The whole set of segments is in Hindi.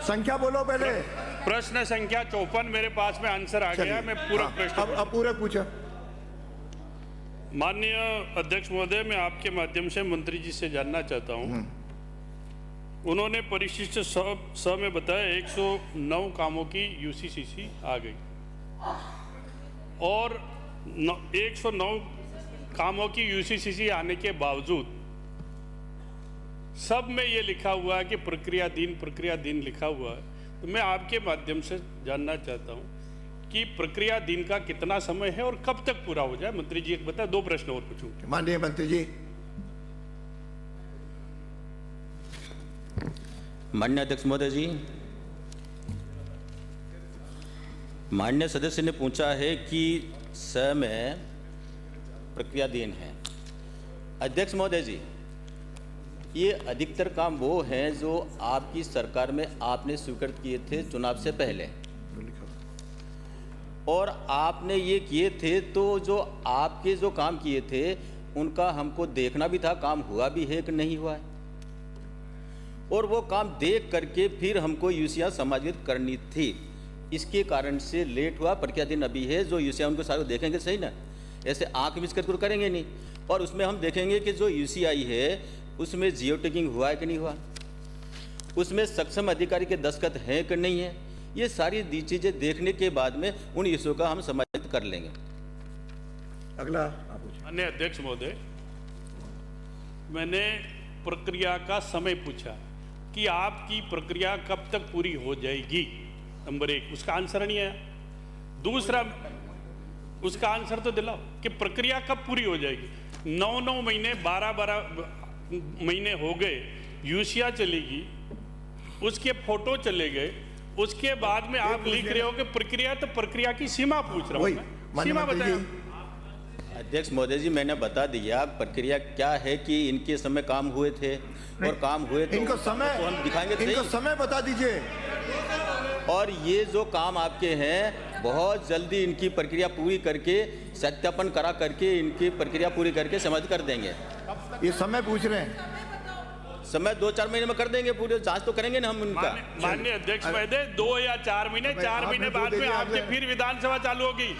संख्या बोलो पहले। प्रश्न संख्या 54 मेरे पास में आंसर आ गया। मैं पूरा प्रश्न अब पूरा पूछा। माननीय अध्यक्ष महोदय, मैं आपके माध्यम से मंत्री जी से जानना चाहता हूं। उन्होंने परिशिष्ट स में बताया 109 कामों की यूसीसीसी आ गई और 109 कामों की यूसीसीसी आने के बावजूद सब में ये लिखा हुआ है कि प्रक्रिया दिन लिखा हुआ है। तो मैं आपके माध्यम से जानना चाहता हूं कि प्रक्रिया दिन का कितना समय है और कब तक पूरा हो जाए। मंत्री जी एक बताए, 2 प्रश्न और पूछूंगा। माननीय मंत्री जी। माननीय अध्यक्ष महोदय जी, माननीय सदस्य ने पूछा है कि समय प्रक्रियाधीन है। अध्यक्ष महोदय जी, ये अधिकतर काम वो हैं जो आपकी सरकार में आपने स्वीकृत किए थे चुनाव से पहले, और आपने ये किए थे तो जो आपके जो काम किए थे उनका हमको देखना भी था, काम हुआ भी है कि नहीं हुआ है, और वो काम देख करके फिर हमको यूसीआर समायोजित करनी थी। इसके कारण से लेट हुआ। प्रक्रियाधीन अभी है, जो यूसीआर उनको सारे देखेंगे सही ना, ऐसे आंख मिच कर करेंगे नहीं। और उसमें हम देखेंगे कि जो यूसीआई है उसमें जियो टैगिंग हुआ है कि नहीं हुआ, उसमें सक्षम अधिकारी के दस्तखत हैं कि नहीं है। ये सारी चीज़ें देखने के बाद में उन इश्यू का हम समायोजित कर लेंगे। अगला। माननीय अध्यक्ष महोदय, मैंने प्रक्रिया का समय पूछा कि आपकी प्रक्रिया कब तक पूरी हो जाएगी, नंबर 1, उसका आंसर नहीं आया। दूसरा, उसका आंसर तो दिलाओ कि प्रक्रिया कब पूरी हो जाएगी। 9 महीने 12 महीने हो गए, यूसीआर चलेगी, उसके फोटो चले गए, उसके बाद में आप लिख रहे हो कि प्रक्रिया, तो प्रक्रिया की सीमा पूछ रहा हूं मैं। सीमा बताइए। अध्यक्ष महोदय जी, मैंने बता दिया प्रक्रिया क्या है कि इनके समय काम हुए थे और काम हुए तो इनको समय तो हम दिखाएंगे, इनको समय बता दीजिए। और ये जो काम आपके हैं बहुत जल्दी इनकी प्रक्रिया पूरी करके सत्यापन करा करके इनकी प्रक्रिया पूरी करके समाप्त कर देंगे। ये समय पूछ रहे हैं, समय 2-4 महीने में कर देंगे, पूरे जांच तो करेंगे ना हम उनका। माननीय अध्यक्ष महोदय, 2 या 4 महीने, 4 महीने बाद में आपकी फिर विधानसभा चालू होगी।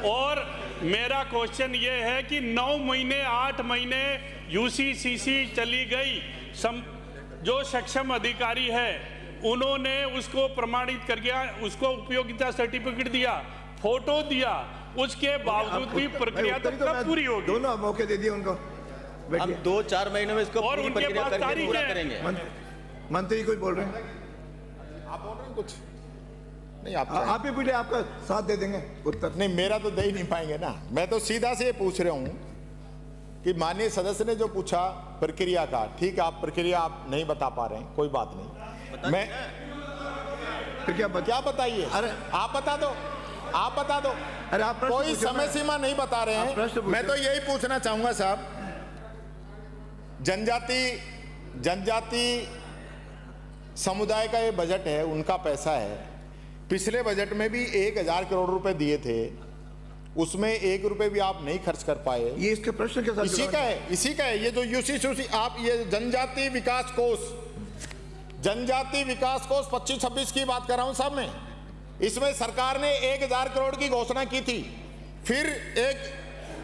और मेरा क्वेश्चन ये है कि 9 महीने 8 महीने यूसीसीसी चली गई, जो सक्षम अधिकारी है उन्होंने उसको प्रमाणित कर गया, उसको उपयोगिता सर्टिफिकेट दिया, फोटो दिया, उसके बावजूद भी प्रक्रिया तो कब पूरी होगी। दोनों मौके दे दिए उनको। हम 2-4 महीने में इसको और पूरी उनके प्रक्रिया पास करके तारीख पूरा है। करेंगे। मंत्री कुछ बोल रहे हैं? आप बोल रहे हैं कुछ? नहीं, आप ही पूछे, आपका साथ दे देंगे उत्तर। नहीं, मेरा तो दे ही नहीं पाएंगे ना। मैं तो सीधा से ये पूछ रहा हूँ कि माननीय सदस्य ने जो पूछा प्रक्रिया का, ठीक है, आप प्रक्रिया आप नहीं बता पा रहे हैं, कोई बात नहीं। मैं फिर क्या बताइए? अरे आप बता दो, आप बता दो। अरे आप कोई समय सीमा नहीं बता रहे हैं। मैं तो यही पूछना चाहूंगा साहब, जनजाति समुदाय का ये बजट है, उनका पैसा है। पिछले बजट में भी 1000 करोड़ रुपए दिए थे, उसमें 1 रुपए भी आप नहीं खर्च कर पाए। ये इसके प्रश्न के साथ इसी का है ये जो यूसीसी। आप ये जनजाति विकास कोष 25-26 की बात कर रहा हूं साहब मैं। इसमें सरकार ने 1000 करोड़ की घोषणा की थी, फिर एक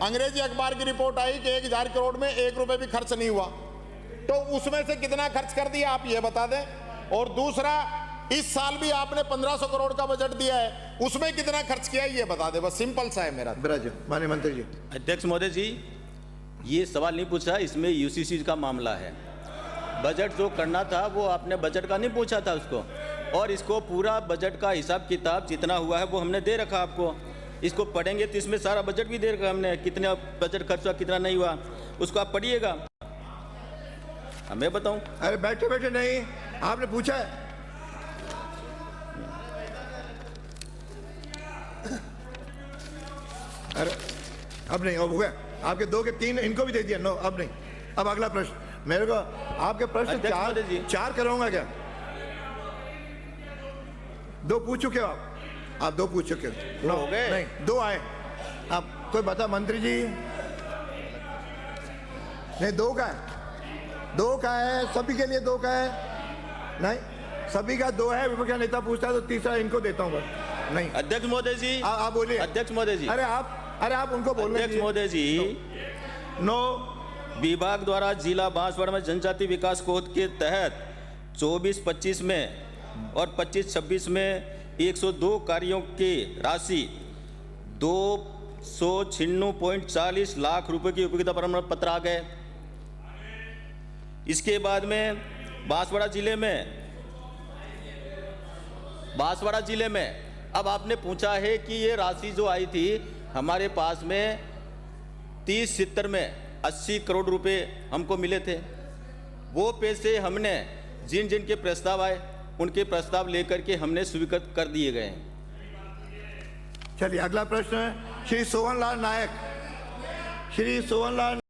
अंग्रेजी अखबार की रिपोर्ट आई कि 1000 करोड़ में 1 रुपए भी खर्च नहीं हुआ। तो उसमें से कितना खर्च कर दिया आप ये बता दें। और दूसरा, इस साल भी आपने 1500 करोड़ का बजट दिया है, उसमें कितना खर्च किया है ये बता दे। बस सिंपल सा है मेरा। माननीय मंत्री जी। अध्यक्ष महोदय जी, ये सवाल नहीं पूछा, इसमें यूसीसी का मामला है। बजट जो करना था वो आपने बजट का नहीं पूछा था उसको, और इसको पूरा बजट का हिसाब किताब जितना हुआ है वो हमने दे रखा आपको। इसको पढ़ेंगे तो इसमें सारा बजट भी दे रखा हमने, कितना बजट खर्च हुआ कितना नहीं हुआ, उसको आप पढ़िएगा। हमें बताऊं? अरे बैठे बैठे नहीं, आपने पूछा है। अरे अब नहीं, अब हो गया आपके 2 के 3, इनको भी दे दिया। नो, अब नहीं। अब अगला प्रश्न मेरे को, आपके प्रश्न 4 कराऊंगा क्या? 2 पूछ चुके हो आप 2 पूछ चुके हो। हो गए? नहीं, 2 आए। आप कोई बता मंत्री जी? नहीं, 2 का है, 2 का है, सभी के लिए 2 का है। नहीं, सभी का 2 है, विपक्ष का नेता पूछता है तो तीसरा इनको देता हूँ बस। नहीं, अध्यक्ष महोदय जी, आप बोलिए। अध्यक्ष महोदय जी, अरे आप उनको बोलने अध्यक्ष दीजिए। महोदय जी, नो, विभाग द्वारा जिला बांसवाड़ा में जनजाति विकास कोष के तहत 24-25 में और 25-26 में 102 कार्यों की राशि 296.40 लाख रुपए की उपयोगिता प्रमाण पत्र आ गए। इसके बाद में बांसवाड़ा जिले में अब आपने पूछा है कि ये राशि जो आई थी हमारे पास में 30-70 में 80 करोड़ रुपए हमको मिले थे। वो पैसे हमने जिन जिन के प्रस्ताव आए उनके प्रस्ताव लेकर के हमने स्वीकृत कर दिए गए हैं। चलिए अगला प्रश्न है श्री सोहन लाल नायक। श्री सोहन लाल